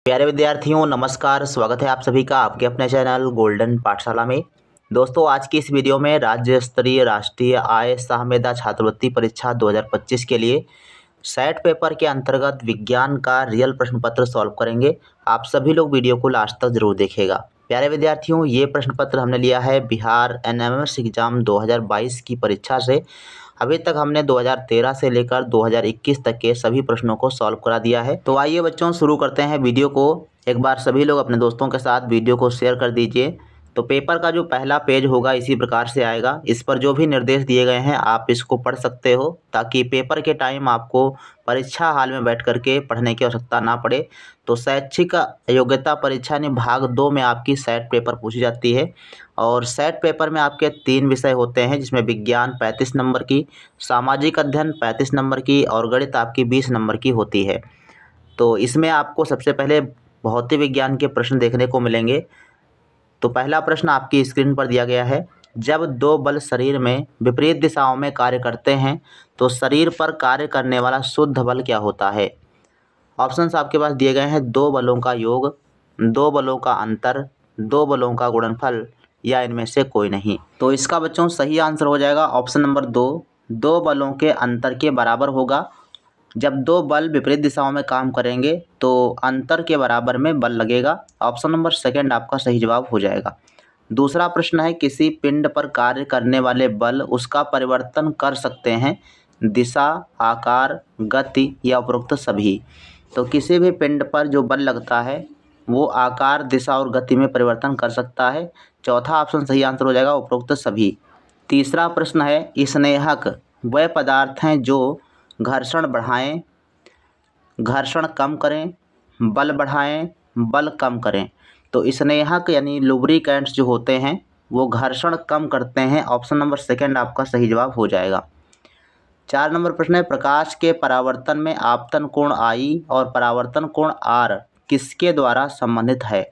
प्यारे विद्यार्थियों नमस्कार। स्वागत है आप सभी का आपके अपने चैनल गोल्डन पाठशाला में। दोस्तों आज की इस वीडियो में राज्य स्तरीय राष्ट्रीय आय सहमेधा छात्रवृत्ति परीक्षा 2025 के लिए सेट पेपर के अंतर्गत विज्ञान का रियल प्रश्न पत्र सॉल्व करेंगे। आप सभी लोग वीडियो को लास्ट तक जरूर देखिएगा। प्यारे विद्यार्थियों ये प्रश्न पत्र हमने लिया है बिहार एनएमएस एग्जाम 2022 की परीक्षा से। अभी तक हमने 2013 से लेकर 2021 तक के सभी प्रश्नों को सॉल्व करा दिया है। तो आइए बच्चों शुरू करते हैं वीडियो को। एक बार सभी लोग अपने दोस्तों के साथ वीडियो को शेयर कर दीजिए। तो पेपर का जो पहला पेज होगा इसी प्रकार से आएगा। इस पर जो भी निर्देश दिए गए हैं आप इसको पढ़ सकते हो ताकि पेपर के टाइम आपको परीक्षा हाल में बैठ करके पढ़ने की आवश्यकता ना पड़े। तो शैक्षिक योग्यता परीक्षा यानी भाग 2 में आपकी सेट पेपर पूछी जाती है और सेट पेपर में आपके 3 विषय होते हैं जिसमें विज्ञान 35 नंबर की, सामाजिक अध्ययन 35 नंबर की और गणित आपकी 20 नंबर की होती है। तो इसमें आपको सबसे पहले भौतिक विज्ञान के प्रश्न देखने को मिलेंगे। तो पहला प्रश्न आपकी स्क्रीन पर दिया गया है। जब दो बल शरीर में विपरीत दिशाओं में कार्य करते हैं तो शरीर पर कार्य करने वाला शुद्ध बल क्या होता है। ऑप्शंस आपके पास दिए गए हैं। दो बलों का योग, दो बलों का अंतर, दो बलों का गुणनफल या इनमें से कोई नहीं। तो इसका बच्चों सही आंसर हो जाएगा ऑप्शन नंबर 2, दो बलों के अंतर के बराबर होगा। जब दो बल विपरीत दिशाओं में काम करेंगे तो अंतर के बराबर में बल लगेगा। ऑप्शन नंबर सेकंड आपका सही जवाब हो जाएगा। दूसरा प्रश्न है किसी पिंड पर कार्य करने वाले बल उसका परिवर्तन कर सकते हैं, दिशा, आकार, गति या उपरोक्त सभी। तो किसी भी पिंड पर जो बल लगता है वो आकार, दिशा और गति में परिवर्तन कर सकता है। चौथा ऑप्शन सही आंसर हो जाएगा उपरोक्त सभी। तीसरा प्रश्न है स्नेहक वह पदार्थ हैं जो घर्षण बढ़ाएं, घर्षण कम करें, बल बढ़ाएं, बल कम करें। तो स्नेहक यानी लुब्रिकेंट्स जो होते हैं वो घर्षण कम करते हैं। ऑप्शन नंबर सेकंड आपका सही जवाब हो जाएगा। 4 नंबर प्रश्न है प्रकाश के परावर्तन में आपतन कोण I और परावर्तन कोण R किसके द्वारा संबंधित है।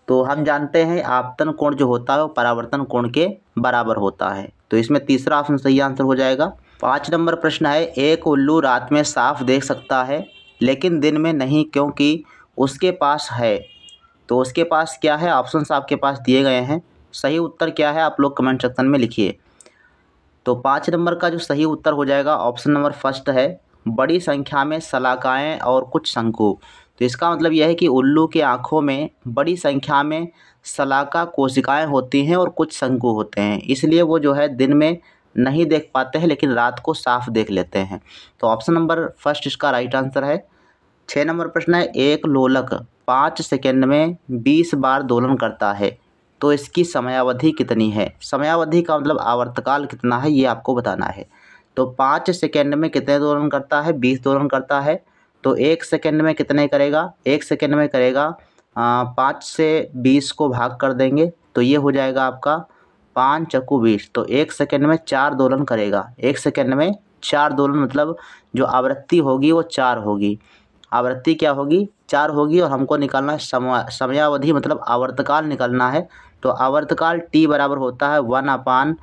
तो हम जानते हैं आपतन कोण जो होता है वो परावर्तन कोण के बराबर होता है। तो इसमें तीसरा ऑप्शन सही आंसर हो जाएगा। 5 नंबर प्रश्न है एक उल्लू रात में साफ देख सकता है लेकिन दिन में नहीं क्योंकि उसके पास है। तो उसके पास क्या है, ऑप्शंस आपके पास दिए गए हैं। सही उत्तर क्या है आप लोग कमेंट सेक्शन में लिखिए। तो 5 नंबर का जो सही उत्तर हो जाएगा ऑप्शन नंबर फर्स्ट है बड़ी संख्या में शलाकाएँ और कुछ शंकु। तो इसका मतलब यह है कि उल्लू की आँखों में बड़ी संख्या में शलाका कोशिकाएँ होती हैं और कुछ शंकु होते हैं, इसलिए वो जो है दिन में नहीं देख पाते हैं लेकिन रात को साफ देख लेते हैं। तो ऑप्शन नंबर फर्स्ट इसका राइट आंसर है। 6 नंबर प्रश्न है एक लोलक 5 सेकंड में 20 बार दोलन करता है तो इसकी समयावधि कितनी है। समयावधि का मतलब आवर्तकाल कितना है ये आपको बताना है। तो 5 सेकंड में कितने दोलन करता है, 20 दोलन करता है। तो 1 सेकंड में कितने करेगा, 1 सेकंड में करेगा 5 से 20 को भाग कर देंगे तो ये हो जाएगा आपका 5 चक्कू 20। तो 1 सेकंड में 4 दोलन करेगा। 1 सेकंड में 4 दोलन मतलब जो आवृत्ति होगी वो 4 होगी। आवृत्ति क्या होगी, 4 होगी और हमको निकालना है समयावधि मतलब आवर्तकाल निकालना है। तो आवर्तकाल T बराबर होता है 1/n,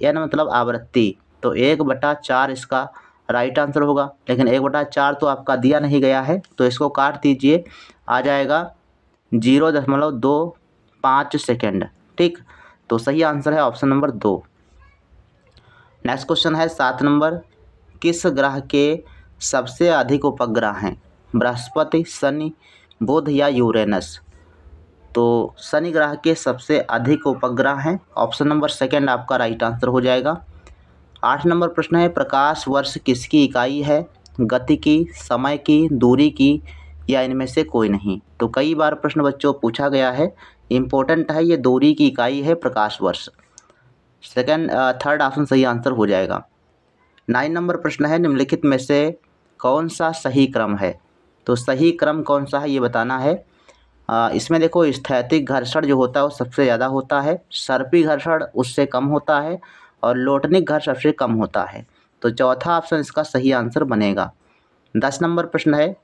n मतलब आवृत्ति। तो 1/4 इसका राइट आंसर होगा। लेकिन 1/4 तो आपका दिया नहीं गया है तो इसको काट दीजिए, आ जाएगा 0.25 सेकेंड। ठीक, तो सही आंसर है ऑप्शन नंबर 2। नेक्स्ट क्वेश्चन है 7 नंबर किस ग्रह के सबसे अधिक उपग्रह हैं, बृहस्पति, शनि, बुध या यूरेनस। तो शनि ग्रह के सबसे अधिक उपग्रह हैं। ऑप्शन नंबर सेकंड आपका राइट आंसर हो जाएगा। 8 नंबर प्रश्न है प्रकाश वर्ष किसकी इकाई है, गति की, समय की, दूरी की या इनमें से कोई नहीं। तो कई बार प्रश्न बच्चों पूछा गया है, इम्पोर्टेंट है, ये दूरी की इकाई है प्रकाश वर्ष। थर्ड ऑप्शन सही आंसर हो जाएगा। 9 नंबर प्रश्न है निम्नलिखित में से कौन सा सही क्रम है। तो सही क्रम कौन सा है ये बताना है। इसमें देखो स्थैतिक घर्षण जो होता है वो सबसे ज़्यादा होता है, सर्पी घर्षण उससे कम होता है और लोटनिक घर्षण सबसे कम होता है। तो चौथा ऑप्शन इसका सही आंसर बनेगा। 10 नंबर प्रश्न है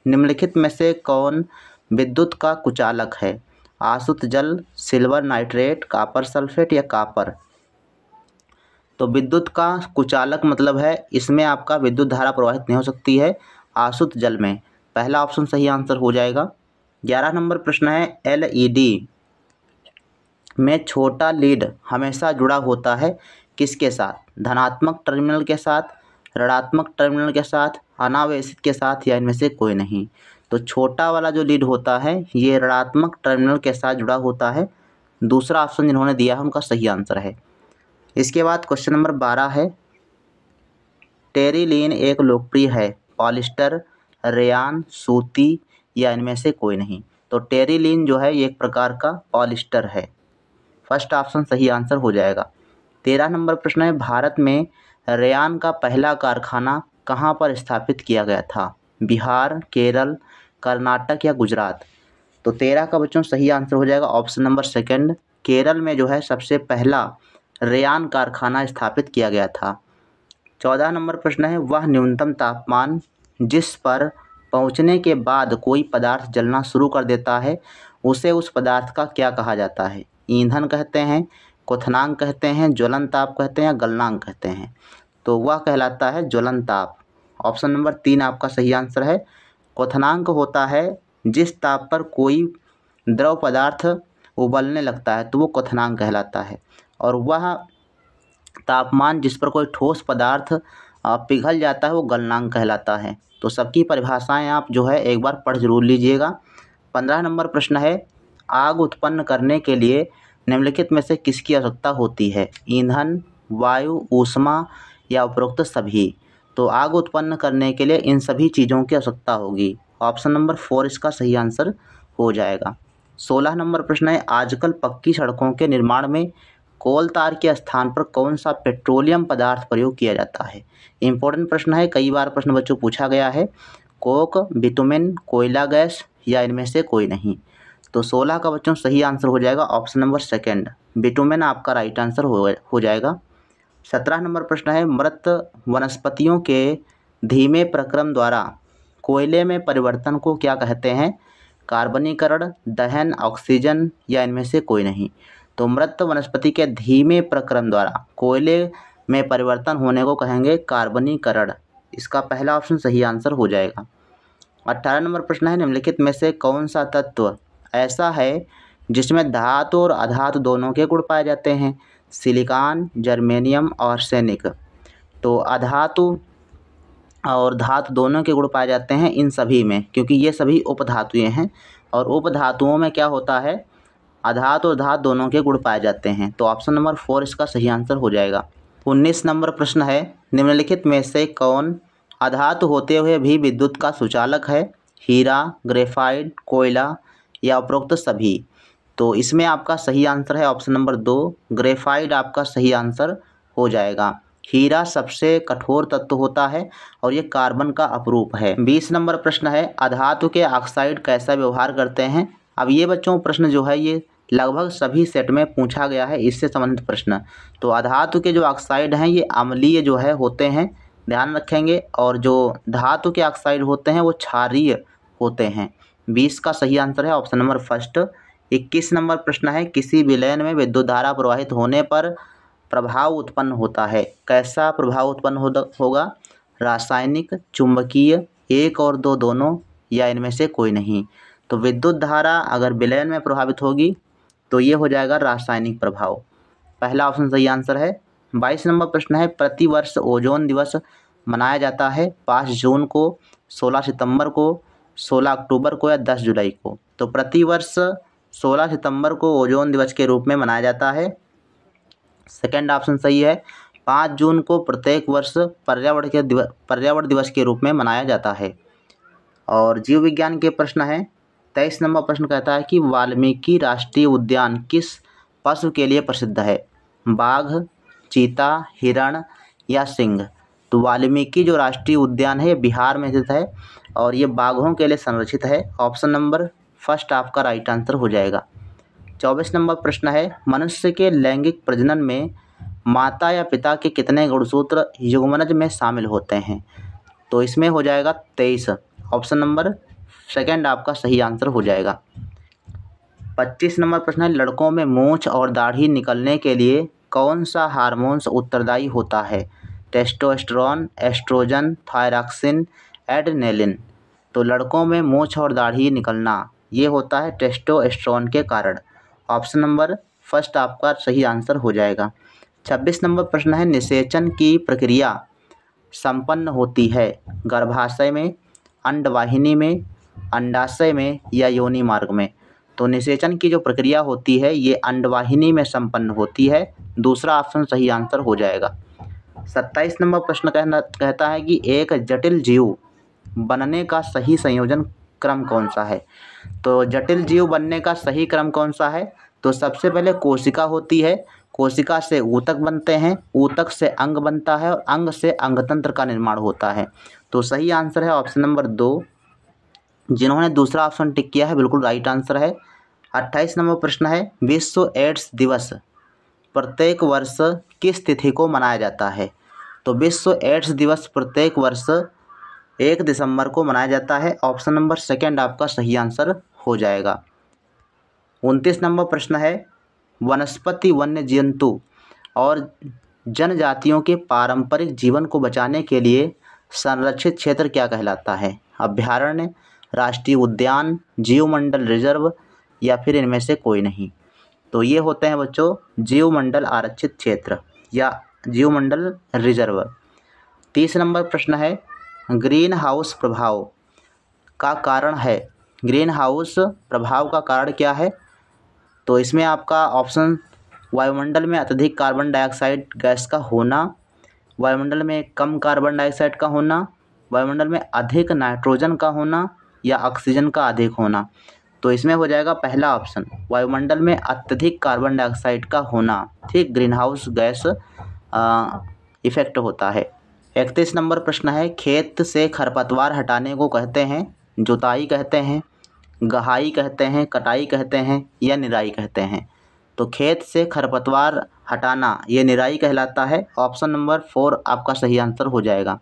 निम्नलिखित में से कौन विद्युत का कुचालक है, आसुत जल, सिल्वर नाइट्रेट, कॉपर सल्फेट या कॉपर। तो विद्युत का कुचालक मतलब है इसमें आपका विद्युत धारा प्रवाहित नहीं हो सकती है आसुत जल में। पहला ऑप्शन सही आंसर हो जाएगा। 11 नंबर प्रश्न है LED में छोटा लीड हमेशा जुड़ा होता है किसके साथ? धनात्मक टर्मिनल के साथ, ऋणात्मक टर्मिनल के साथ, अनावश्यक के साथ या इनमें से कोई नहीं। तो छोटा वाला जो लीड होता है ये ऋणात्मक टर्मिनल के साथ जुड़ा होता है। दूसरा ऑप्शन जिन्होंने दिया है उनका सही आंसर है। इसके बाद क्वेश्चन नंबर 12 है, टेरिलीन एक लोकप्रिय है पॉलिस्टर, रेयान, सूती या इनमें से कोई नहीं। तो टेरिलीन जो है ये एक प्रकार का पॉलिस्टर है। फर्स्ट ऑप्शन सही आंसर हो जाएगा। 13 नंबर प्रश्न है, भारत में रेयान का पहला कारखाना कहाँ पर स्थापित किया गया था? बिहार, केरल, कर्नाटक या गुजरात? तो 13 का बच्चों सही आंसर हो जाएगा ऑप्शन नंबर सेकंड, केरल में जो है सबसे पहला रेयान कारखाना स्थापित किया गया था। 14 नंबर प्रश्न है, वह न्यूनतम तापमान जिस पर पहुंचने के बाद कोई पदार्थ जलना शुरू कर देता है उसे उस पदार्थ का क्या कहा जाता है? ईंधन कहते हैं, क्वथनांक कहते हैं, ज्वलन ताप कहते हैं या गलनांक कहते हैं? तो वह कहलाता है ज्वलन ताप। ऑप्शन नंबर 3 आपका सही आंसर है। क्वथनांक होता है जिस ताप पर कोई द्रव पदार्थ उबलने लगता है तो वो क्वथनांक कहलाता है, और वह तापमान जिस पर कोई ठोस पदार्थ पिघल जाता है वो गलनांक कहलाता है। तो सबकी परिभाषाएं आप जो है एक बार पढ़ जरूर लीजिएगा। 15 नंबर प्रश्न है, आग उत्पन्न करने के लिए निम्नलिखित में से किसकी आवश्यकता होती है? ईंधन, वायु, ऊष्मा या उपरोक्त सभी? तो आग उत्पन्न करने के लिए इन सभी चीज़ों की आवश्यकता होगी। ऑप्शन नंबर 4 इसका सही आंसर हो जाएगा। 16 नंबर प्रश्न है, आजकल पक्की सड़कों के निर्माण में कोल तार के स्थान पर कौन सा पेट्रोलियम पदार्थ प्रयोग किया जाता है? इंपॉर्टेंट प्रश्न है, कई बार प्रश्न बच्चों पूछा गया है। कोक, बिटुमेन, कोयला गैस या इनमें से कोई नहीं? तो 16 का बच्चों सही आंसर हो जाएगा ऑप्शन नंबर सेकंड, बिटुमेन आपका राइट आंसर हो जाएगा। 17 नंबर प्रश्न है, मृत वनस्पतियों के धीमे प्रक्रम द्वारा कोयले में परिवर्तन को क्या कहते हैं? कार्बनीकरण, दहन, ऑक्सीजन या इनमें से कोई नहीं? तो मृत वनस्पति के धीमे प्रक्रम द्वारा कोयले में परिवर्तन होने को कहेंगे कार्बनीकरण। इसका पहला ऑप्शन सही आंसर हो जाएगा। 18 नंबर प्रश्न है, निम्नलिखित में से कौन सा तत्व ऐसा है जिसमें धातु और अधातु दोनों के गुण पाए जाते हैं? सिलिकॉन, जर्मेनियम और आर्सेनिक। तो अधातु और धातु दोनों के गुण पाए जाते हैं इन सभी में, क्योंकि ये सभी उपधातुएं हैं, और उपधातुओं में क्या होता है, अधातु और धातु दोनों के गुण पाए जाते हैं। तो ऑप्शन नंबर 4 इसका सही आंसर हो जाएगा। 19 नंबर प्रश्न है, निम्नलिखित में से कौन अधातु होते हुए भी विद्युत का सुचालक है? हीरा, ग्रेफाइट, कोयला या उपरोक्त सभी? तो इसमें आपका सही आंसर है ऑप्शन नंबर 2, ग्रेफाइट आपका सही आंसर हो जाएगा। हीरा सबसे कठोर तत्व होता है और ये कार्बन का अपरूप है। 20 नंबर प्रश्न है, अधातु के ऑक्साइड कैसा व्यवहार करते हैं? अब ये बच्चों प्रश्न जो है ये लगभग सभी सेट में पूछा गया है, इससे संबंधित प्रश्न। तो अधातु के जो ऑक्साइड हैं ये अम्लीय जो है होते हैं, ध्यान रखेंगे, और जो धातु के ऑक्साइड होते हैं वो क्षारीय होते हैं। 20 का सही आंसर है ऑप्शन नंबर फर्स्ट। 21 नंबर प्रश्न है, किसी विलयन में विद्युत धारा प्रवाहित होने पर प्रभाव उत्पन्न होता है, कैसा प्रभाव उत्पन्न होगा? रासायनिक, चुंबकीय, 1 और 2 दोनों या इनमें से कोई नहीं? तो विद्युत धारा अगर विलयन में प्रभावित होगी तो ये हो जाएगा रासायनिक प्रभाव। पहला ऑप्शन सही आंसर है। 22 नंबर प्रश्न है, प्रतिवर्ष ओजोन दिवस मनाया जाता है 5 जून को, 16 सितंबर को, 16 अक्टूबर को या 10 जुलाई को? तो प्रतिवर्ष 16 सितंबर को ओजोन दिवस के रूप में मनाया जाता है, सेकंड ऑप्शन सही है। 5 जून को प्रत्येक वर्ष पर्यावरण दिवस के रूप में मनाया जाता है। और जीव विज्ञान के प्रश्न है, 23 नंबर प्रश्न कहता है कि वाल्मीकि राष्ट्रीय उद्यान किस पशु के लिए प्रसिद्ध है? बाघ, चीता, हिरण या सिंह? तो वाल्मीकि जो राष्ट्रीय उद्यान है ये बिहार में स्थित है और ये बाघों के लिए संरक्षित है। ऑप्शन नंबर फर्स्ट आपका राइट आंसर हो जाएगा। 24 नंबर प्रश्न है, मनुष्य के लैंगिक प्रजनन में माता या पिता के कितने गुणसूत्र युग्मनज में शामिल होते हैं? तो इसमें हो जाएगा 23, ऑप्शन नंबर सेकंड आपका सही आंसर हो जाएगा। 25 नंबर प्रश्न है, लड़कों में मूंछ और दाढ़ी निकलने के लिए कौन सा हार्मोन्स उत्तरदायी होता है? Testosterone, oestrogen, thyroxine, adrenaline? तो लड़कों में मूंछ और दाढ़ी निकलना ये होता है टेस्टोस्टेरोन के कारण। ऑप्शन नंबर फर्स्ट आपका सही आंसर हो जाएगा। 26 नंबर प्रश्न है, निषेचन की प्रक्रिया संपन्न होती है गर्भाशय में, अंडवाहिनी में, अंडाशय में या योनि मार्ग में। तो निषेचन की जो प्रक्रिया होती है ये अंडवाहिनी में संपन्न होती है। दूसरा ऑप्शन सही आंसर हो जाएगा। 27 नंबर प्रश्न कहता है कि एक जटिल जीव बनने का सही संयोजन क्रम कौन सा है। तो जटिल जीव बनने का सही क्रम कौन सा है। तो सबसे पहले कोशिका होती है, कोशिका से ऊतक बनते हैं, ऊतक से अंग बनता है और अंग से अंगतंत्र का निर्माण होता है। तो सही आंसर है ऑप्शन नंबर 2। जिन्होंने दूसरा ऑप्शन टिक किया है बिल्कुल राइट आंसर है। 28 नंबर प्रश्न है, विश्व एड्स दिवस प्रत्येक वर्ष किस तिथि को मनाया जाता है। तो विश्व एड्स दिवस प्रत्येक वर्ष 1 दिसंबर को मनाया जाता है। ऑप्शन नंबर सेकंड आपका सही आंसर हो जाएगा। 29 नंबर प्रश्न है, वनस्पति, वन्य जंतु और जनजातियों के पारंपरिक जीवन को बचाने के लिए संरक्षित क्षेत्र क्या कहलाता है। अभयारण्य, राष्ट्रीय उद्यान, जीवमंडल रिजर्व या फिर इनमें से कोई नहीं। तो ये होते हैं बच्चों जीवमंडल आरक्षित क्षेत्र या जीवमंडल रिजर्व। 30 नंबर प्रश्न है, ग्रीन हाउस प्रभाव का कारण है। ग्रीन हाउस प्रभाव का कारण क्या है। तो इसमें आपका ऑप्शन वायुमंडल में अत्यधिक कार्बन डाइऑक्साइड गैस का होना, वायुमंडल में कम कार्बन डाइऑक्साइड का होना, वायुमंडल में अधिक नाइट्रोजन का होना या ऑक्सीजन का अधिक होना। तो इसमें हो जाएगा पहला ऑप्शन, वायुमंडल में अत्यधिक कार्बन डाइऑक्साइड का होना। ठीक, ग्रीन हाउस गैस इफेक्ट होता है। 31 नंबर प्रश्न है, खेत से खरपतवार हटाने को कहते हैं जुताई कहते हैं, गहाई कहते हैं, कटाई कहते हैं या निराई कहते हैं। तो खेत से खरपतवार हटाना ये निराई कहलाता है। ऑप्शन नंबर 4 आपका सही आंसर हो जाएगा।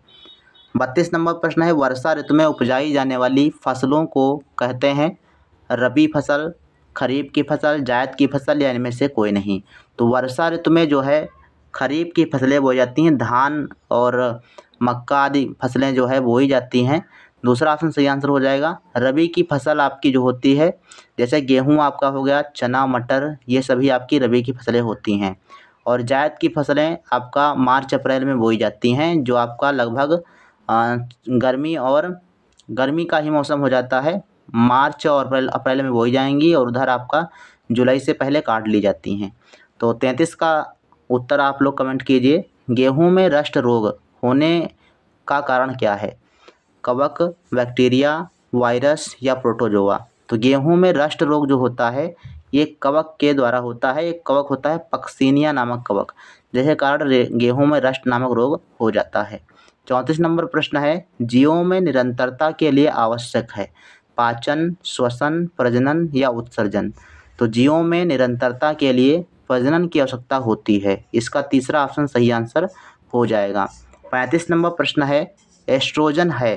32 नंबर प्रश्न है, वर्षा ऋतु में उपजाई जाने वाली फसलों को कहते हैं रबी फसल, खरीफ की फसल, जायद की फसल या इनमें से कोई नहीं। तो वर्षा ऋतु में जो है खरीफ की फसलें बोई जाती हैं, धान और मक्का आदि फसलें जो है बोई जाती हैं। दूसरा ऑप्शन सही आंसर हो जाएगा। रबी की फसल आपकी जो होती है जैसे गेहूं आपका हो गया, चना, मटर, ये सभी आपकी रबी की फसलें होती हैं। और जायद की फसलें आपका मार्च अप्रैल में बोई जाती हैं, जो आपका लगभग गर्मी का ही मौसम हो जाता है। मार्च और अप्रैल में बोई जाएंगी और उधर आपका जुलाई से पहले काट ली जाती हैं। तो 33 का उत्तर आप लोग कमेंट कीजिए। गेहूं में रस्ट रोग होने का कारण क्या है। कवक, बैक्टीरिया, वायरस या प्रोटोजोआ। तो गेहूं में रस्ट रोग जो होता है ये कवक के द्वारा होता है। एक कवक होता है पक्सिनिया नामक कवक, जिसके कारण गेहूं में रस्ट नामक रोग हो जाता है। 34 नंबर प्रश्न है, जीवों में निरंतरता के लिए आवश्यक है पाचन, श्वसन, प्रजनन या उत्सर्जन। तो जीवों में निरंतरता के लिए प्रजनन की आवश्यकता होती है। इसका तीसरा ऑप्शन सही आंसर हो जाएगा। 35 नंबर प्रश्न है, एस्ट्रोजन है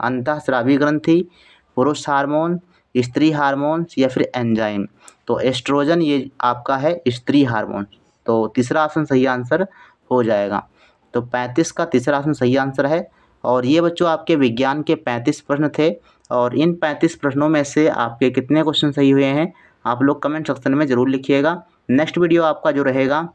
अंतःस्रावी ग्रंथि, पुरुष हार्मोन, स्त्री हार्मोन या फिर एंजाइम। तो एस्ट्रोजन ये आपका है स्त्री हार्मोन। तो तीसरा ऑप्शन सही आंसर हो जाएगा। तो 35 का तीसरा ऑप्शन सही आंसर है। और ये बच्चों आपके विज्ञान के 35 प्रश्न थे। और इन 35 प्रश्नों में से आपके कितने क्वेश्चन सही हुए हैं आप लोग कमेंट सेक्शन में ज़रूर लिखिएगा। नेक्स्ट वीडियो आपका जो रहेगा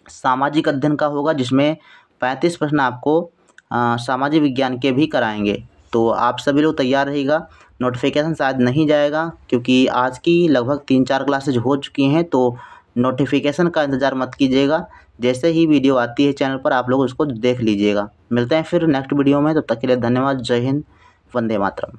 सामाजिक अध्ययन का होगा, जिसमें 35 प्रश्न आपको सामाजिक विज्ञान के भी कराएंगे। तो आप सभी लोग तैयार रहिएगा। नोटिफिकेशन शायद नहीं जाएगा क्योंकि आज की लगभग 3-4 क्लासेज हो चुकी हैं, तो नोटिफिकेशन का इंतज़ार मत कीजिएगा। जैसे ही वीडियो आती है चैनल पर आप लोग उसको देख लीजिएगा। मिलते हैं फिर नेक्स्ट वीडियो में, तब तक के लिए धन्यवाद। जय हिंद, वंदे मातरम।